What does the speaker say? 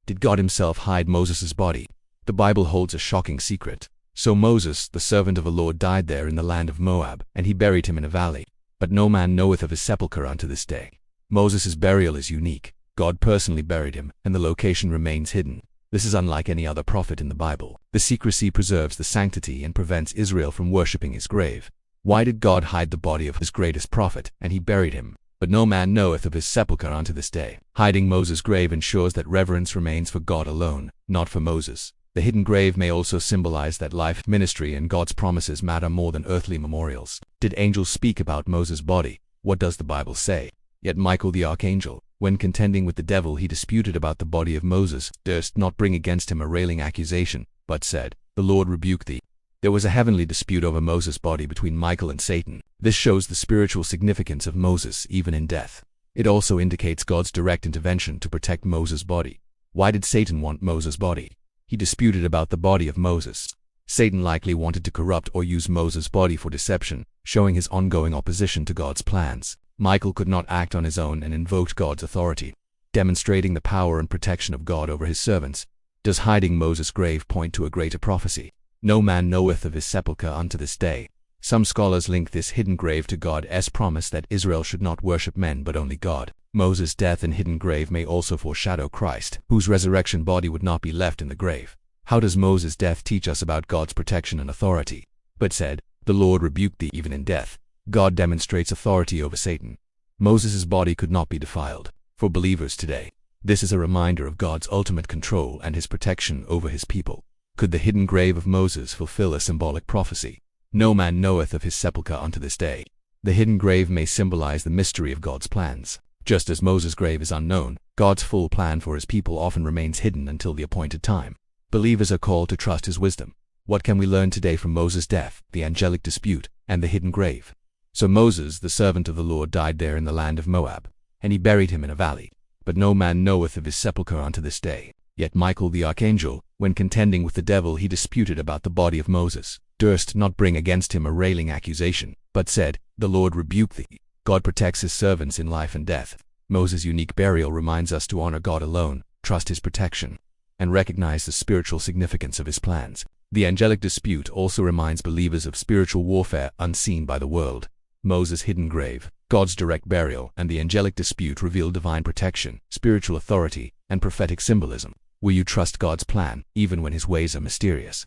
Did God himself hide Moses' body? The Bible holds a shocking secret. So Moses, the servant of the Lord, died there in the land of Moab, and he buried him in a valley. But no man knoweth of his sepulchre unto this day. Moses' burial is unique. God personally buried him, and the location remains hidden. This is unlike any other prophet in the Bible. The secrecy preserves the sanctity and prevents Israel from worshipping his grave. Why did God hide the body of his greatest prophet, and he buried him? But no man knoweth of his sepulchre unto this day. Hiding Moses' grave ensures that reverence remains for God alone, not for Moses. The hidden grave may also symbolize that life, ministry, and God's promises matter more than earthly memorials. Did angels speak about Moses' body? What does the Bible say? Yet Michael the Archangel, when contending with the devil, he disputed about the body of Moses, durst not bring against him a railing accusation, but said, "The Lord rebuke thee." There was a heavenly dispute over Moses' body between Michael and Satan. This shows the spiritual significance of Moses even in death. It also indicates God's direct intervention to protect Moses' body. Why did Satan want Moses' body? He disputed about the body of Moses. Satan likely wanted to corrupt or use Moses' body for deception, showing his ongoing opposition to God's plans. Michael could not act on his own and invoked God's authority, demonstrating the power and protection of God over his servants. Does hiding Moses' grave point to a greater prophecy? No man knoweth of his sepulchre unto this day. Some scholars link this hidden grave to God's promise that Israel should not worship men but only God. Moses' death and hidden grave may also foreshadow Christ, whose resurrection body would not be left in the grave. How does Moses' death teach us about God's protection and authority? But said, "The Lord rebuked thee," even in death. God demonstrates authority over Satan. Moses' body could not be defiled. For believers today, this is a reminder of God's ultimate control and his protection over his people. Could the hidden grave of Moses fulfill a symbolic prophecy? No man knoweth of his sepulchre unto this day. The hidden grave may symbolize the mystery of God's plans. Just as Moses' grave is unknown, God's full plan for his people often remains hidden until the appointed time. Believers are called to trust his wisdom. What can we learn today from Moses' death, the angelic dispute, and the hidden grave? So Moses, the servant of the Lord, died there in the land of Moab, and he buried him in a valley. But no man knoweth of his sepulchre unto this day. Yet Michael the Archangel, when contending with the devil, he disputed about the body of Moses, durst not bring against him a railing accusation, but said, "The Lord rebuke thee." God protects his servants in life and death. Moses' unique burial reminds us to honor God alone, trust his protection, and recognize the spiritual significance of his plans. The angelic dispute also reminds believers of spiritual warfare unseen by the world. Moses' hidden grave, God's direct burial, and the angelic dispute reveal divine protection, spiritual authority, and prophetic symbolism. Will you trust God's plan, even when his ways are mysterious?